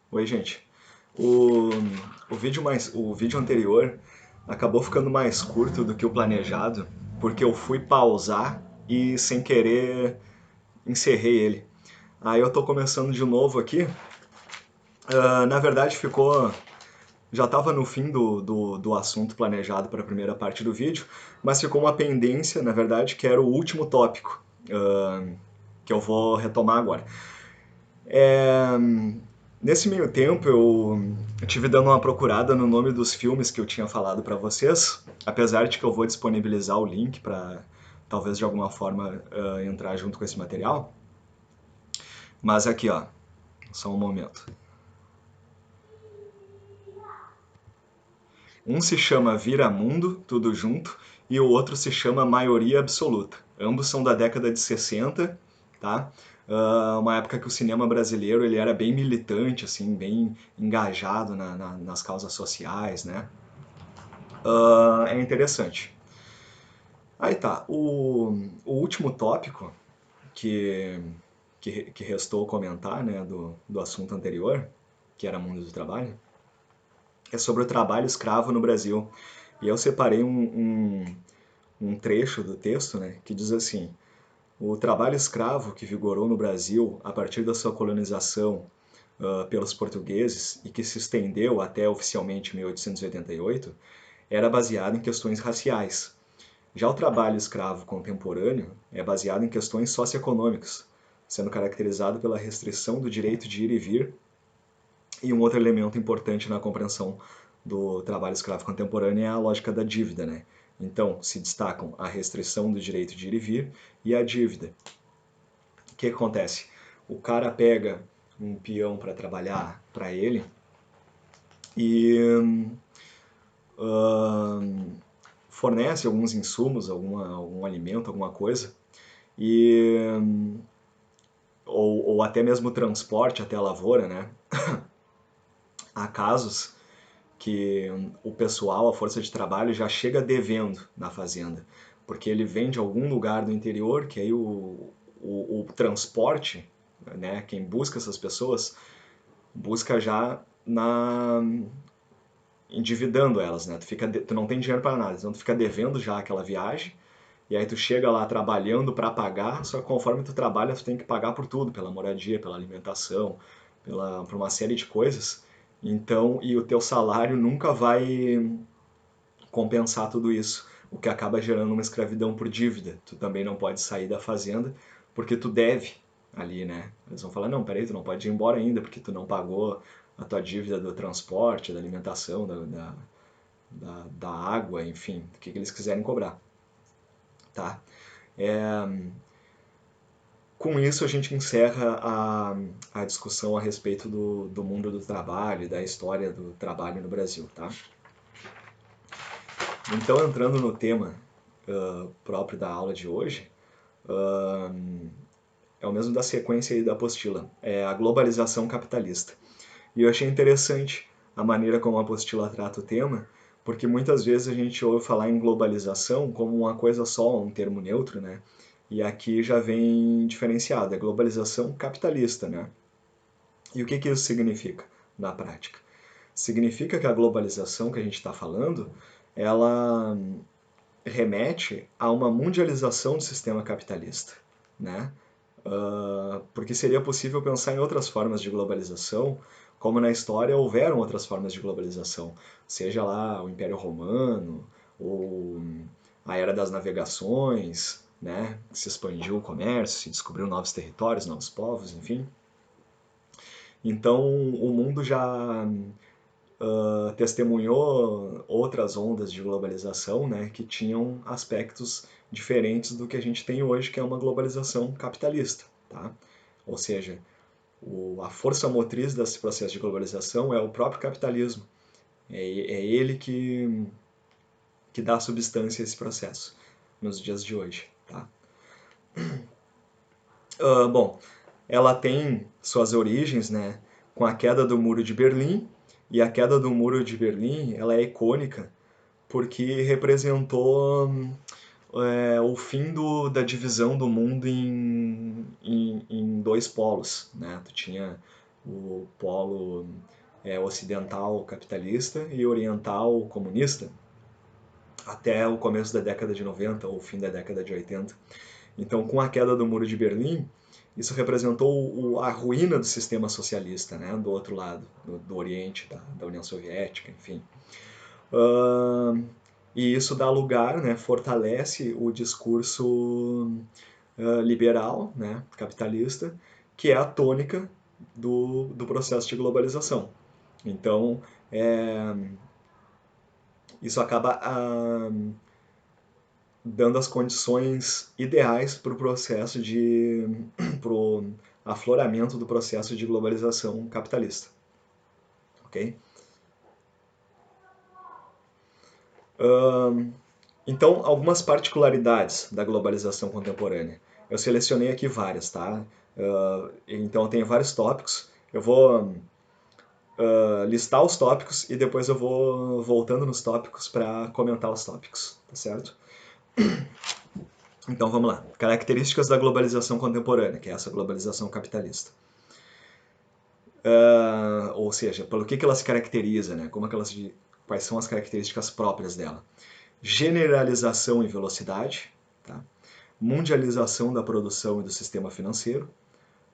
Oi, gente. O, o vídeo anterior acabou ficando mais curto do que o planejado, porque eu fui pausar e sem querer encerrei ele. Aí eu tô começando de novo aqui. Na verdade ficou. Já estava no fim do assunto planejado para a primeira parte do vídeo, mas ficou uma pendência, na verdade, que era o último tópico, que eu vou retomar agora. É, Nesse meio tempo eu tive dando uma procurada no nome dos filmes que eu tinha falado pra vocês, apesar de que eu vou disponibilizar o link pra talvez de alguma forma entrar junto com esse material. Mas aqui, ó, só um momento. Um se chama Viramundo, tudo junto, e o outro se chama Maioria Absoluta. Ambos são da década de 60, tá? Uma época que o cinema brasileiro ele era bem militante, assim, bem engajado nas causas sociais, né? É interessante. Aí tá, o último tópico que, que restou comentar, né, do assunto anterior, que era Mundo do Trabalho, é sobre o trabalho escravo no Brasil. E eu separei um trecho do texto, né, que diz assim: o trabalho escravo que vigorou no Brasil a partir da sua colonização pelos portugueses e que se estendeu até oficialmente 1888 era baseado em questões raciais. Já o trabalho escravo contemporâneo é baseado em questões socioeconômicas, sendo caracterizado pela restrição do direito de ir e vir. E um outro elemento importante na compreensão do trabalho escravo contemporâneo é a lógica da dívida, né? Então, se destacam a restrição do direito de ir e vir e a dívida. O que acontece? O cara pega um peão para trabalhar para ele e hum, fornece alguns insumos, algum alimento, alguma coisa, e ou até mesmo transporte até a lavoura, né? Há casos que o pessoal, a força de trabalho, já chega devendo na fazenda, porque ele vem de algum lugar do interior, que aí o transporte, né, quem busca essas pessoas, busca já endividando elas, né? Tu não tem dinheiro para nada, então tu fica devendo já aquela viagem, e aí tu chega lá trabalhando para pagar, só que conforme tu trabalha, tu tem que pagar por tudo, pela moradia, pela alimentação, por uma série de coisas. Então, e o teu salário nunca vai compensar tudo isso, o que acaba gerando uma escravidão por dívida. Tu também não pode sair da fazenda porque tu deve ali, né? Eles vão falar, não, peraí, tu não pode ir embora ainda porque tu não pagou a tua dívida do transporte, da alimentação, da água, enfim, do que eles quiserem cobrar, tá? É, com isso a gente encerra a discussão a respeito do mundo do trabalho e da história do trabalho no Brasil, tá? Então, entrando no tema próprio da aula de hoje, é o mesmo da sequência aí da apostila, é a globalização capitalista. E eu achei interessante a maneira como a apostila trata o tema, porque muitas vezes a gente ouve falar em globalização como uma coisa só, um termo neutro, né? E aqui já vem diferenciado, é globalização capitalista, né? E o que que isso significa na prática? Significa que a globalização que a gente está falando, ela remete a uma mundialização do sistema capitalista, né? Porque seria possível pensar em outras formas de globalização, como na história houveram outras formas de globalização, seja lá o Império Romano, ou a Era das Navegações, né? Se expandiu o comércio, se descobriu novos territórios, novos povos, enfim. Então o mundo já testemunhou outras ondas de globalização, né, que tinham aspectos diferentes do que a gente tem hoje, que é uma globalização capitalista, tá? Ou seja, a força motriz desse processo de globalização é o próprio capitalismo. É ele que dá substância a esse processo nos dias de hoje, tá? Bom, ela tem suas origens, né, com a queda do Muro de Berlim, e a queda do Muro de Berlim, ela é icônica porque representou o fim da divisão do mundo em dois polos, né? Tu tinha o polo ocidental capitalista e oriental comunista, até o começo da década de 90 ou fim da década de 80. Então, com a queda do Muro de Berlim, isso representou a ruína do sistema socialista, né, do outro lado, do Oriente, da União Soviética, enfim. E isso dá lugar, né, fortalece o discurso liberal, né, capitalista, que é a tônica do processo de globalização. Então, isso acaba dando as condições ideais para o processo pro afloramento do processo de globalização capitalista, ok? Então, algumas particularidades da globalização contemporânea. Eu selecionei aqui várias, tá? Então, eu tenho vários tópicos. Eu vou listar os tópicos e depois eu vou voltando nos tópicos para comentar os tópicos, tá certo? Então vamos lá. Características da globalização contemporânea, que é essa globalização capitalista. Ou seja, pelo que ela se caracteriza, né? Quais são as características próprias dela? Generalização e velocidade, tá? Mundialização da produção e do sistema financeiro,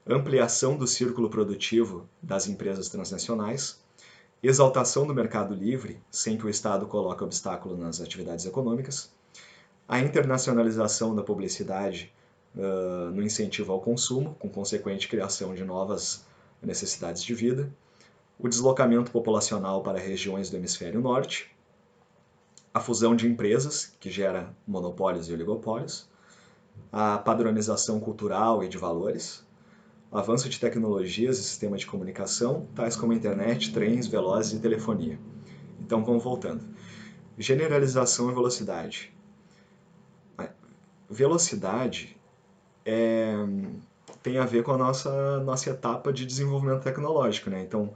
ampliação do círculo produtivo das empresas transnacionais, exaltação do mercado livre, sem que o Estado coloque obstáculo nas atividades econômicas, a internacionalização da publicidade no incentivo ao consumo, com consequente criação de novas necessidades de vida, o deslocamento populacional para regiões do hemisfério norte, a fusão de empresas, que gera monopólios e oligopólios, a padronização cultural e de valores, avanço de tecnologias e sistemas de comunicação, tais como internet, trens, velozes e telefonia. Então vamos voltando. Generalização e velocidade. Velocidade tem a ver com a nossa etapa de desenvolvimento tecnológico, né? Então,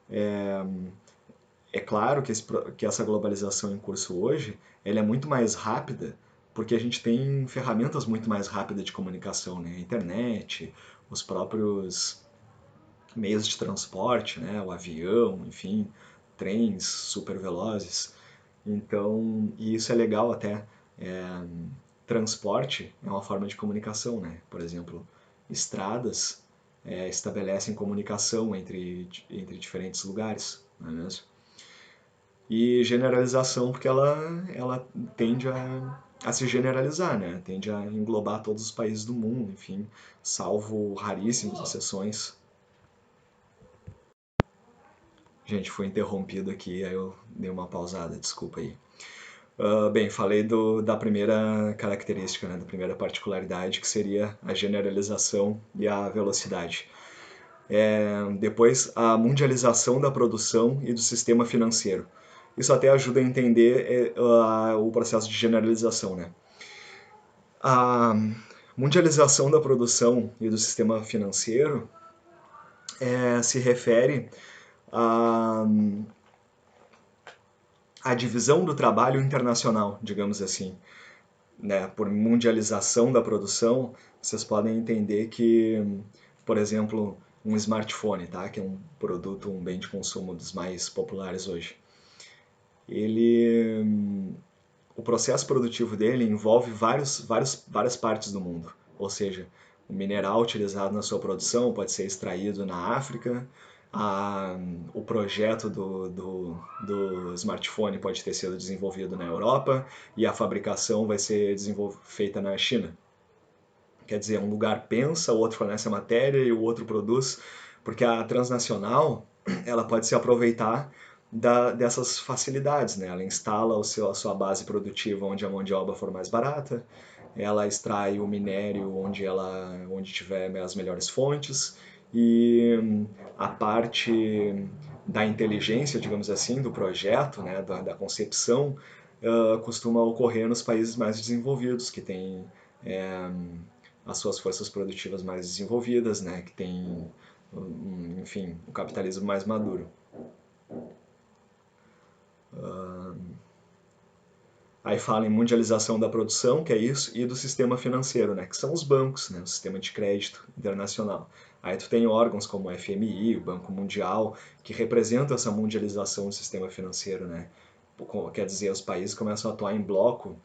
é claro que essa globalização em curso hoje, ela é muito mais rápida porque a gente tem ferramentas muito mais rápidas de comunicação, né? A internet, os próprios meios de transporte, né? O avião, enfim, trens super velozes. Então, e isso é legal até. Transporte é uma forma de comunicação, né? Por exemplo, estradas estabelecem comunicação entre diferentes lugares, não é mesmo? E generalização porque ela tende a se generalizar, né? Tende a englobar todos os países do mundo, enfim, salvo raríssimas exceções. Gente, foi interrompido aqui, aí eu dei uma pausada, desculpa aí. Bem, falei da primeira característica, né, da primeira particularidade, que seria a generalização e a velocidade. Depois, a mundialização da produção e do sistema financeiro. Isso até ajuda a entender o processo de generalização, né? A mundialização da produção e do sistema financeiro se refere a a divisão do trabalho internacional, digamos assim, né? Por mundialização da produção, vocês podem entender que, por exemplo, um smartphone, tá? Que é um produto, um bem de consumo dos mais populares hoje. O processo produtivo dele envolve várias partes do mundo, ou seja, o mineral utilizado na sua produção pode ser extraído na África, o projeto do smartphone pode ter sido desenvolvido na Europa e a fabricação vai ser feita na China. Quer dizer, um lugar pensa, o outro fornece a matéria e o outro produz, porque a transnacional ela pode se aproveitar dessas facilidades, né? Ela instala a sua base produtiva onde a mão de obra for mais barata, ela extrai o minério onde tiver as melhores fontes e a parte da inteligência, digamos assim, do projeto, né, da concepção, costuma ocorrer nos países mais desenvolvidos, que têm as suas forças produtivas mais desenvolvidas, né, que têm, enfim, o capitalismo mais maduro. Aí fala em mundialização da produção, que é isso, e do sistema financeiro, né, que são os bancos, né, o sistema de crédito internacional. Aí tu tem órgãos como o FMI, o Banco Mundial, que representam essa mundialização do sistema financeiro, né? Quer dizer, os países começam a atuar em bloco,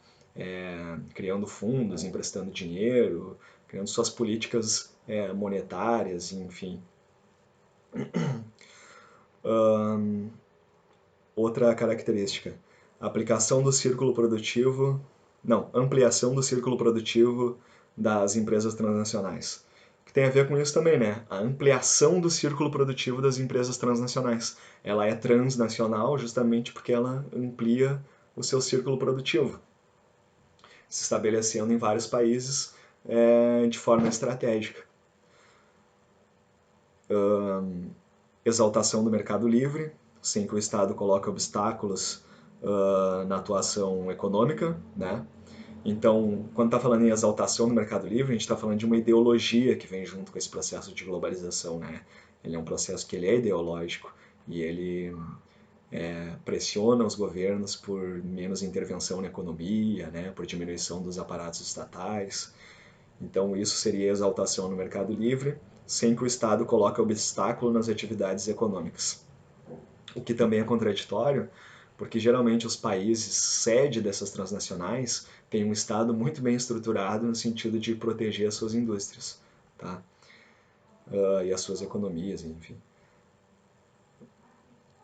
criando fundos, emprestando dinheiro, criando suas políticas monetárias, enfim. Outra característica, aplicação do círculo produtivo, não, ampliação do círculo produtivo das empresas transnacionais. Que tem a ver com isso também, né? A ampliação do círculo produtivo das empresas transnacionais. Ela é transnacional justamente porque ela amplia o seu círculo produtivo, se estabelecendo em vários países de forma estratégica. Exaltação do mercado livre, sem que o Estado coloque obstáculos na atuação econômica, né? Então, quando está falando em exaltação do mercado livre, a gente está falando de uma ideologia que vem junto com esse processo de globalização, né? Ele é um processo que ele é ideológico e ele pressiona os governos por menos intervenção na economia, né? Por diminuição dos aparatos estatais. Então, isso seria exaltação no mercado livre, sem que o Estado coloque obstáculo nas atividades econômicas. O que também é contraditório, porque geralmente os países sede dessas transnacionais têm um Estado muito bem estruturado no sentido de proteger as suas indústrias, tá? E as suas economias, enfim.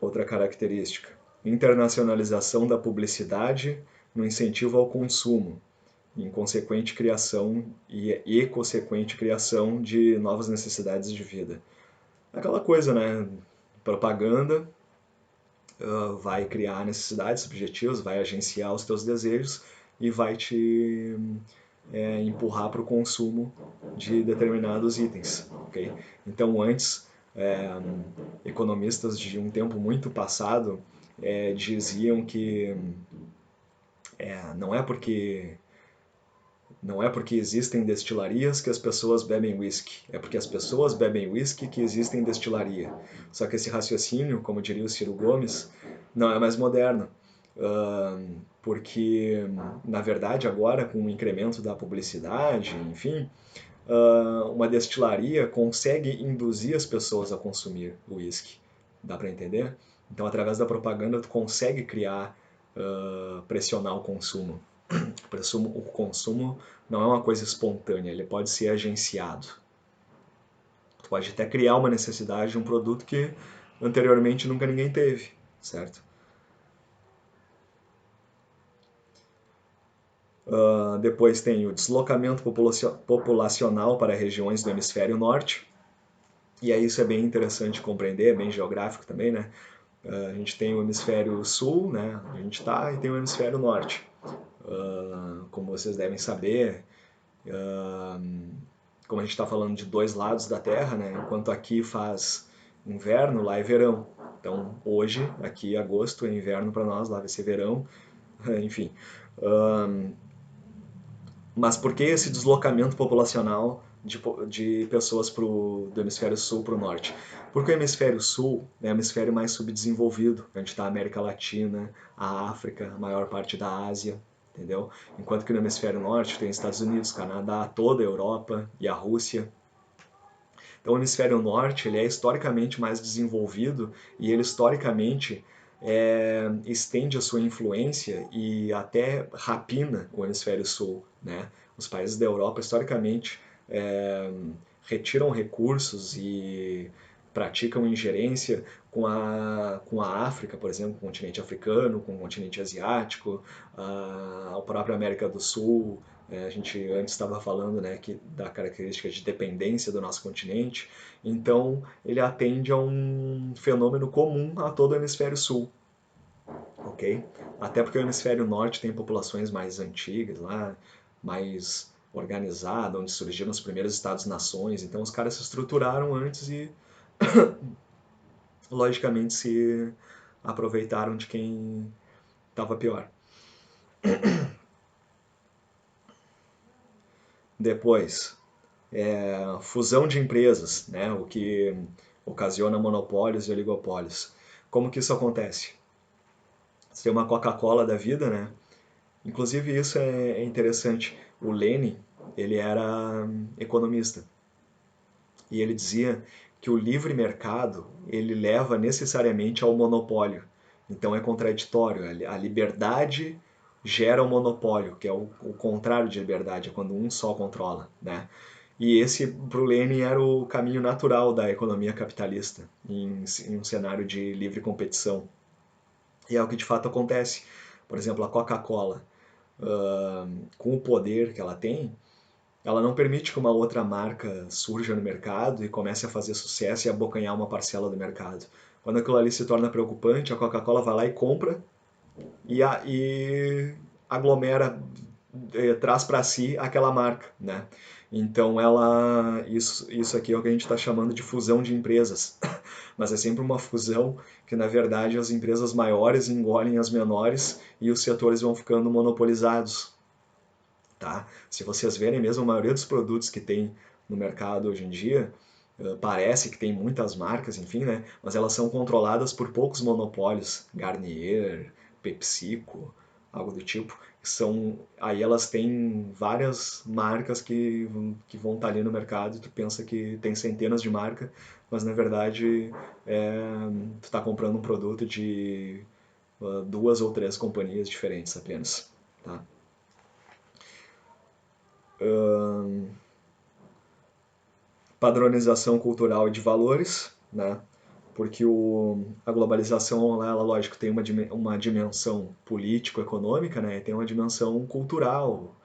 Outra característica, internacionalização da publicidade no incentivo ao consumo, em consequente criação e consequente criação de novas necessidades de vida. Aquela coisa, né? Propaganda vai criar necessidades subjetivas, vai agenciar os teus desejos e vai te empurrar para o consumo de determinados itens, ok? Então antes, economistas de um tempo muito passado diziam que não é porque existem destilarias que as pessoas bebem whisky, é porque as pessoas bebem whisky que existem destilaria. Só que esse raciocínio, como diria o Ciro Gomes, não é mais moderno, porque, na verdade, agora, com o incremento da publicidade, enfim, uma destilaria consegue induzir as pessoas a consumir o whisky. Dá para entender? Então, através da propaganda, tu consegue criar, pressionar o consumo. O consumo não é uma coisa espontânea, ele pode ser agenciado. Tu pode até criar uma necessidade de um produto que anteriormente nunca ninguém teve, certo? Depois tem o deslocamento populacional para regiões do hemisfério norte, e aí isso é bem interessante compreender, é bem geográfico também, né? A gente tem o hemisfério sul, né? A gente está, e tem o hemisfério norte. Como vocês devem saber, como a gente está falando de dois lados da Terra, né? Enquanto aqui faz inverno, lá é verão. Então hoje, aqui agosto é inverno para nós, lá vai ser verão, enfim. Mas por que esse deslocamento populacional de pessoas do hemisfério sul para o norte? Porque o hemisfério sul é o hemisfério mais subdesenvolvido, onde está a América Latina, a África, a maior parte da Ásia, entendeu? Enquanto que no hemisfério norte tem Estados Unidos, Canadá, toda a Europa e a Rússia. Então o hemisfério norte ele é historicamente mais desenvolvido e ele historicamente estende a sua influência e até rapina o hemisfério sul, né? Os países da Europa historicamente retiram recursos e praticam ingerência com a África, por exemplo, com o continente africano, com o continente asiático, a própria América do Sul. A gente antes estava falando, né, da característica de dependência do nosso continente. Então, ele atende a um fenômeno comum a todo o hemisfério sul, ok? Até porque o hemisfério norte tem populações mais antigas lá, mais organizadas, onde surgiram os primeiros estados-nações. Então, os caras se estruturaram antes e, logicamente, se aproveitaram de quem estava pior. Depois, fusão de empresas, né, o que ocasiona monopólios e oligopólios. Como que isso acontece? Você tem uma Coca-Cola da vida, né, Inclusive isso é interessante. O Lenin, ele era economista e ele dizia que o livre mercado ele leva necessariamente ao monopólio. Então é contraditório. A liberdade gera o monopólio, que é o contrário de liberdade, é quando um só controla, né? E esse, para o Lenin, era o caminho natural da economia capitalista, em um cenário de livre competição. E é o que de fato acontece. Por exemplo, a Coca-Cola, com o poder que ela tem, ela não permite que uma outra marca surja no mercado e comece a fazer sucesso e abocanhar uma parcela do mercado. Quando aquilo ali se torna preocupante, a Coca-Cola vai lá e compra e aglomera, traz para si aquela marca, né? Então isso aqui é o que a gente está chamando de fusão de empresas, mas é sempre uma fusão que na verdade as empresas maiores engolem as menores e os setores vão ficando monopolizados, tá? Se vocês verem mesmo a maioria dos produtos que tem no mercado hoje em dia, parece que tem muitas marcas, enfim, né? Mas elas são controladas por poucos monopólios, Garnier, PepsiCo, algo do tipo. Aí elas têm várias marcas que vão estar ali no mercado e tu pensa que tem centenas de marcas, mas na verdade é, tu está comprando um produto de duas ou três companhias diferentes apenas, tá? Padronização cultural e de valores, né? Porque a globalização, ela, lógico, tem uma dimensão político-econômica, né? E tem uma dimensão cultural,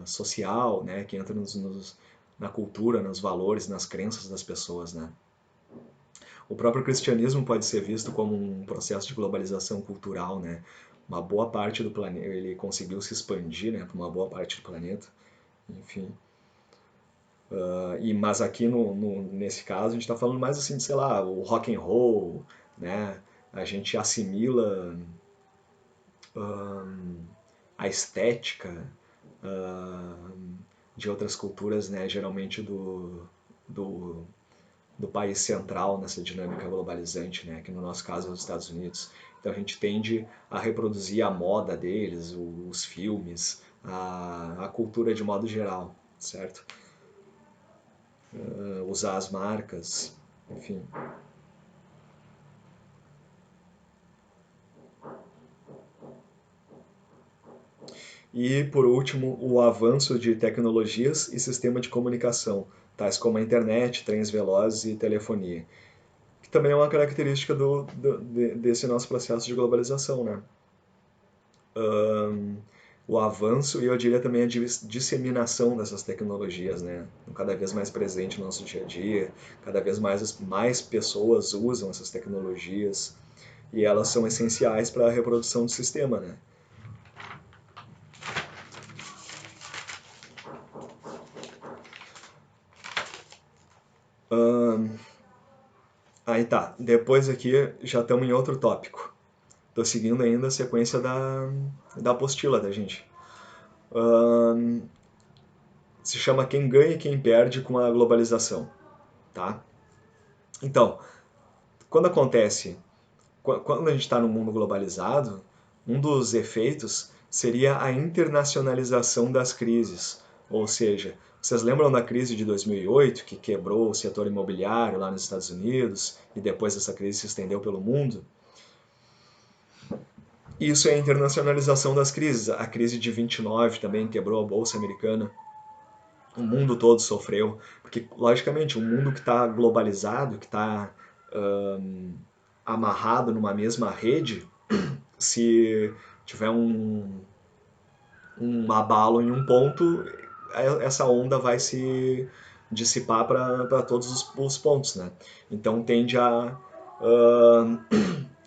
social, né? Que entra na cultura, nos valores, nas crenças das pessoas, né? O próprio cristianismo pode ser visto como um processo de globalização cultural, né? Uma boa parte do planeta, ele conseguiu se expandir, né? Para uma boa parte do planeta, enfim. Mas aqui nesse caso a gente está falando mais assim de, sei lá, o rock and roll, né? A gente assimila a estética de outras culturas, né? Geralmente do, do país central nessa dinâmica globalizante, né? Que no nosso caso é os Estados Unidos. Então a gente tende a reproduzir a moda deles, os filmes, a cultura de modo geral, certo? Usar as marcas, enfim. E, por último, o avanço de tecnologias e sistema de comunicação, tais como a internet, trens velozes e telefonia, que também é uma característica desse nosso processo de globalização, né? O avanço e eu diria também a disseminação dessas tecnologias, né? Cada vez mais presente no nosso dia a dia, cada vez mais pessoas usam essas tecnologias e elas são essenciais para a reprodução do sistema, né? Aí tá, depois aqui já estamos em outro tópico. Tô seguindo ainda a sequência da apostila da gente. Se chama Quem Ganha e Quem Perde com a Globalização, tá? Então, quando acontece, quando a gente está no mundo globalizado, um dos efeitos seria a internacionalização das crises. Ou seja, vocês lembram da crise de 2008, que quebrou o setor imobiliário lá nos Estados Unidos, e depois essa crise se estendeu pelo mundo? Isso é a internacionalização das crises. A crise de 29 também quebrou a bolsa americana. O mundo todo sofreu, porque, logicamente, um mundo que está globalizado, que está amarrado numa mesma rede, se tiver um abalo em um ponto, essa onda vai se dissipar para todos os pontos, né? Então tende a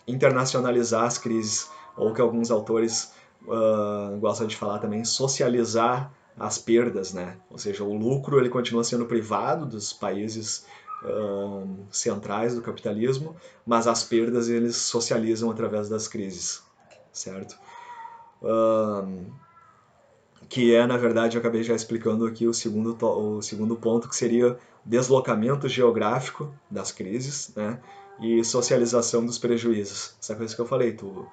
internacionalizar as crises, ou que alguns autores gostam de falar também, socializar as perdas, né? Ou seja, o lucro ele continua sendo privado dos países centrais do capitalismo, mas as perdas eles socializam através das crises, certo? Que é, na verdade, eu acabei já explicando aqui o segundo ponto, que seria deslocamento geográfico das crises, né? E socialização dos prejuízos. Essa coisa que eu falei, tu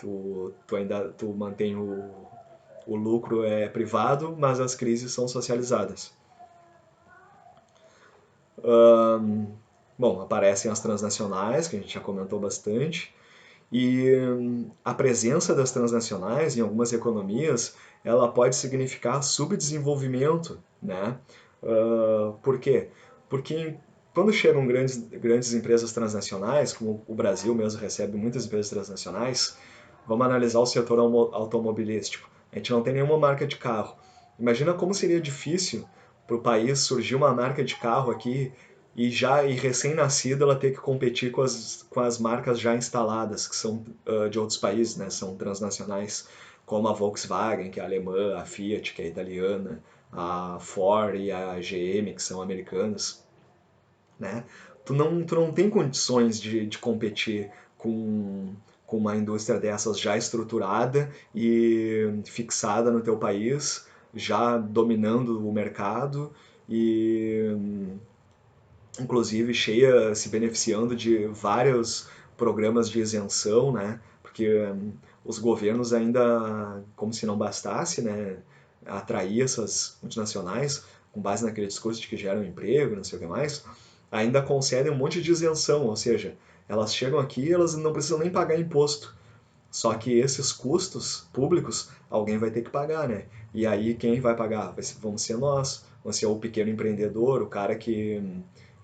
tu mantém o lucro é privado, mas as crises são socializadas. Bom, aparecem as transnacionais, que a gente já comentou bastante, e a presença das transnacionais em algumas economias, ela pode significar subdesenvolvimento, né? Por quê? Porque quando chegam grandes empresas transnacionais, como o Brasil mesmo recebe muitas empresas transnacionais, vamos analisar o setor automobilístico. A gente não tem nenhuma marca de carro. Imagina como seria difícil para o país surgir uma marca de carro aqui e recém-nascida ela ter que competir com as marcas já instaladas, que são de outros países, né? São transnacionais, como a Volkswagen, que é alemã, a Fiat, que é italiana, a Ford e a GM, que são americanas, né? Tu não tem condições de competir com uma indústria dessas já estruturada e fixada no teu país, já dominando o mercado e inclusive cheia, se beneficiando de vários programas de isenção, né? Porque os governos ainda, como se não bastasse, né, atrair essas multinacionais com base naquele discurso de que geram emprego, não sei o que mais, ainda concedem um monte de isenção, ou seja, elas chegam aqui e elas não precisam nem pagar imposto. Só que esses custos públicos alguém vai ter que pagar, né? E aí quem vai pagar? Vamos ser nós, vamos ser o pequeno empreendedor, o cara que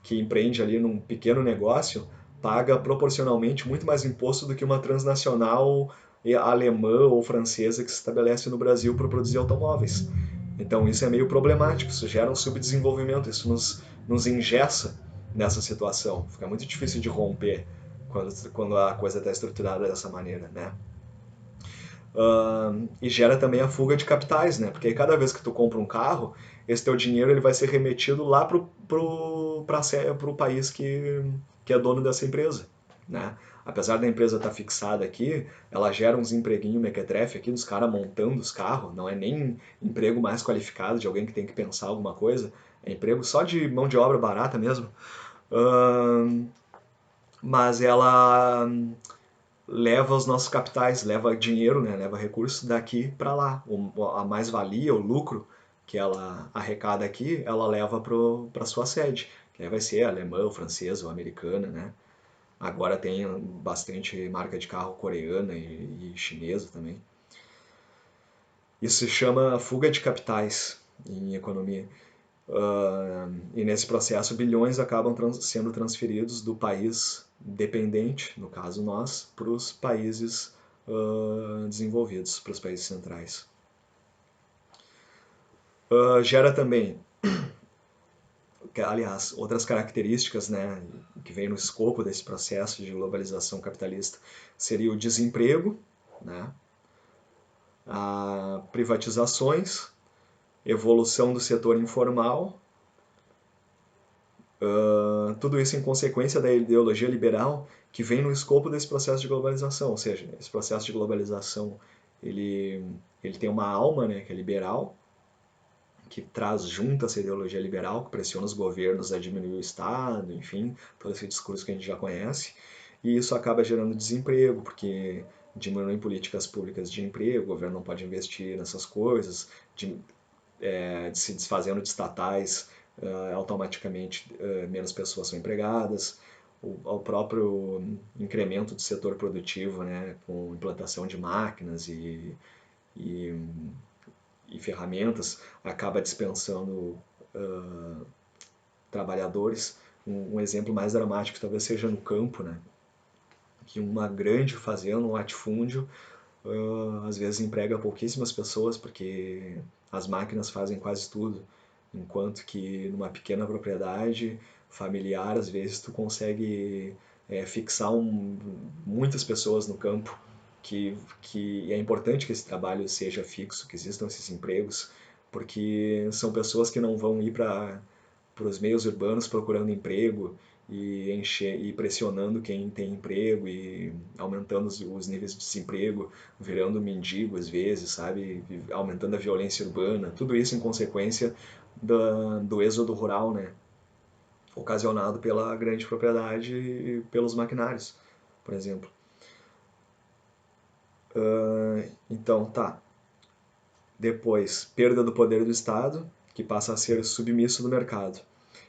empreende ali num pequeno negócio, paga proporcionalmente muito mais imposto do que uma transnacional alemã ou francesa que se estabelece no Brasil para produzir automóveis. Então isso é meio problemático, isso gera um subdesenvolvimento, isso nos engessa nessa situação. Fica muito difícil de romper quando a coisa está estruturada dessa maneira, né? E gera também a fuga de capitais, né? Porque aí cada vez que tu compra um carro, esse teu dinheiro ele vai ser remetido lá pro país que é dono dessa empresa, né? Apesar da empresa estar fixada aqui, ela gera uns empreguinhos mequetrefe aqui dos caras montando os carros, não é nem emprego mais qualificado de alguém que tem que pensar alguma coisa, é emprego só de mão de obra barata mesmo. Mas ela leva os nossos capitais, leva dinheiro, né, leva recursos daqui para lá. A mais-valia, o lucro que ela arrecada aqui, ela leva para sua sede, que aí vai ser alemã, francesa ou americana, né? Agora tem bastante marca de carro coreana e chinesa também. Isso se chama fuga de capitais em economia. E nesse processo, bilhões acabam sendo transferidos do país dependente, no caso nós, para os países desenvolvidos, para os países centrais. Gera também, aliás, outras características, né, que vem no escopo desse processo de globalização capitalista, seria o desemprego, né, a privatizações, evolução do setor informal, tudo isso em consequência da ideologia liberal que vem no escopo desse processo de globalização, ou seja, esse processo de globalização ele tem uma alma, né, que é liberal, que traz junto essa ideologia liberal, que pressiona os governos a diminuir o Estado, enfim, todo esse discurso que a gente já conhece, e isso acaba gerando desemprego, porque diminuem políticas públicas de emprego, o governo não pode investir nessas coisas, de se desfazendo de estatais, automaticamente menos pessoas são empregadas, o próprio incremento do setor produtivo, né, com implantação de máquinas e, e ferramentas, acaba dispensando trabalhadores. Um exemplo mais dramático talvez seja no campo, né, que uma grande fazenda, um latifúndio, às vezes emprega pouquíssimas pessoas porque as máquinas fazem quase tudo, enquanto que numa pequena propriedade familiar às vezes tu consegue fixar muitas pessoas no campo, que é importante que esse trabalho seja fixo, que existam esses empregos, porque são pessoas que não vão ir para os meios urbanos procurando emprego e pressionando quem tem emprego e aumentando os níveis de desemprego, virando mendigo às vezes, sabe? Aumentando a violência urbana, tudo isso em consequência do êxodo rural, né? Ocasionado pela grande propriedade e pelos maquinários, por exemplo. Então, tá. Depois, perda do poder do Estado, que passa a ser submisso do mercado.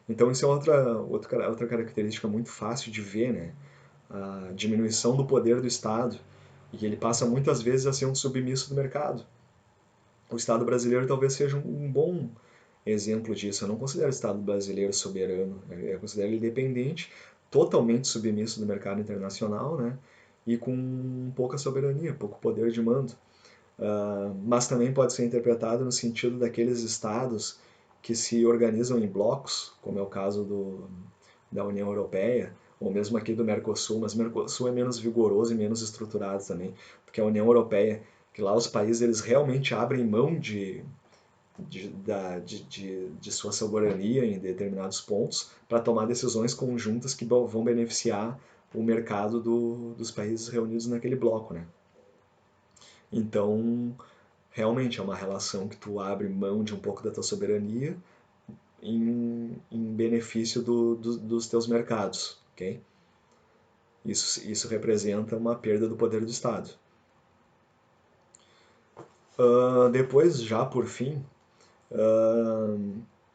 Então, isso é outra característica muito fácil de ver, né? A diminuição do poder do Estado, e que ele passa muitas vezes a ser um submisso do mercado. O Estado brasileiro talvez seja um bom exemplo disso. Eu não considero o Estado brasileiro soberano, eu considero ele dependente, totalmente submisso do mercado internacional, né? E com pouca soberania, pouco poder de mando. Mas também pode ser interpretado no sentido daqueles estados que se organizam em blocos, como é o caso da União Europeia, ou mesmo aqui do Mercosul, mas o Mercosul é menos vigoroso e menos estruturado também, porque a União Europeia, que lá os países eles realmente abrem mão de sua soberania em determinados pontos para tomar decisões conjuntas que vão beneficiar o mercado dos países reunidos naquele bloco, né? Então, realmente é uma relação que tu abre mão de um pouco da tua soberania em benefício dos teus mercados, ok? Isso representa uma perda do poder do Estado. Depois, já por fim,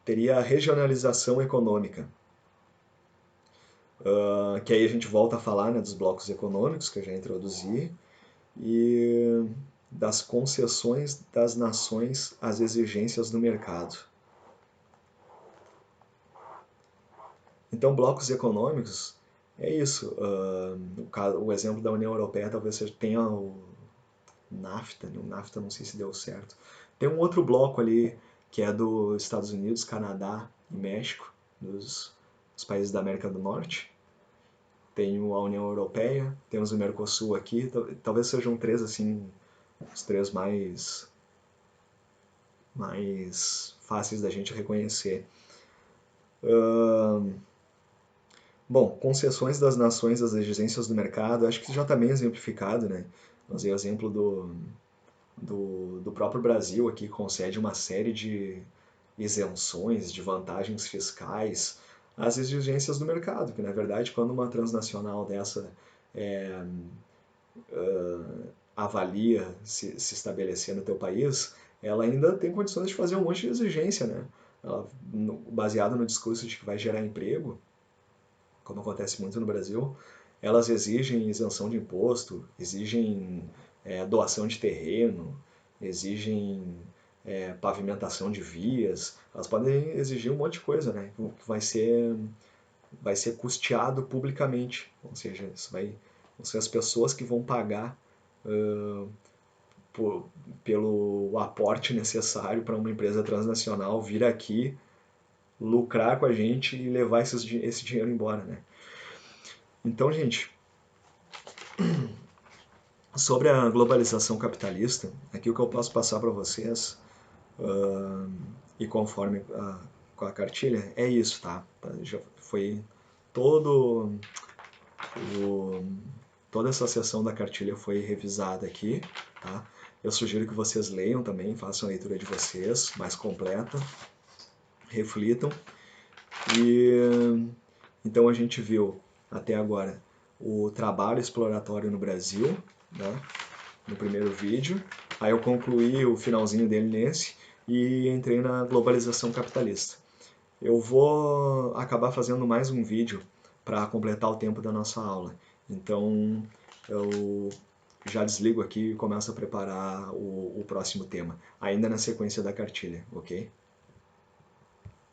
teria a regionalização econômica, que aí a gente volta a falar, né, dos blocos econômicos que eu já introduzi e das concessões das nações às exigências do mercado. Então, blocos econômicos é isso. O exemplo da União Europeia talvez tenha o NAFTA, né? O NAFTA não sei se deu certo. Tem um outro bloco ali que é dos Estados Unidos, Canadá e México, dos países da América do Norte. Tem a União Europeia, temos o Mercosul aqui, talvez sejam três assim, os três mais fáceis da gente reconhecer. Bom, concessões das nações às exigências do mercado, acho que já está bem exemplificado, né? Usei o exemplo do próprio Brasil aqui, que concede uma série de isenções, de vantagens fiscais às exigências do mercado, que na verdade quando uma transnacional dessa é, avalia se estabelecer no teu país, ela ainda tem condições de fazer um monte de exigência, né? Ela, baseado no discurso de que vai gerar emprego, como acontece muito no Brasil, elas exigem isenção de imposto, exigem doação de terreno, exigem pavimentação de vias, elas podem exigir um monte de coisa, né? Que vai ser custeado publicamente, ou seja, vão ser as pessoas que vão pagar uh, por, pelo aporte necessário para uma empresa transnacional vir aqui lucrar com a gente e levar esse dinheiro embora, né? Então, gente, sobre a globalização capitalista, aqui o que eu posso passar para vocês, e conforme com a cartilha, é isso, tá? Já foi todo o, toda essa seção da cartilha foi revisada aqui, tá? Eu sugiro que vocês leiam também, façam a leitura de vocês, mais completa, reflitam. E então a gente viu até agora o trabalho exploratório no Brasil, né, no primeiro vídeo. Aí eu concluí o finalzinho dele nesse e entrei na globalização capitalista. Eu vou acabar fazendo mais um vídeo para completar o tempo da nossa aula. Então eu já desligo aqui e começo a preparar o próximo tema, ainda na sequência da cartilha, ok?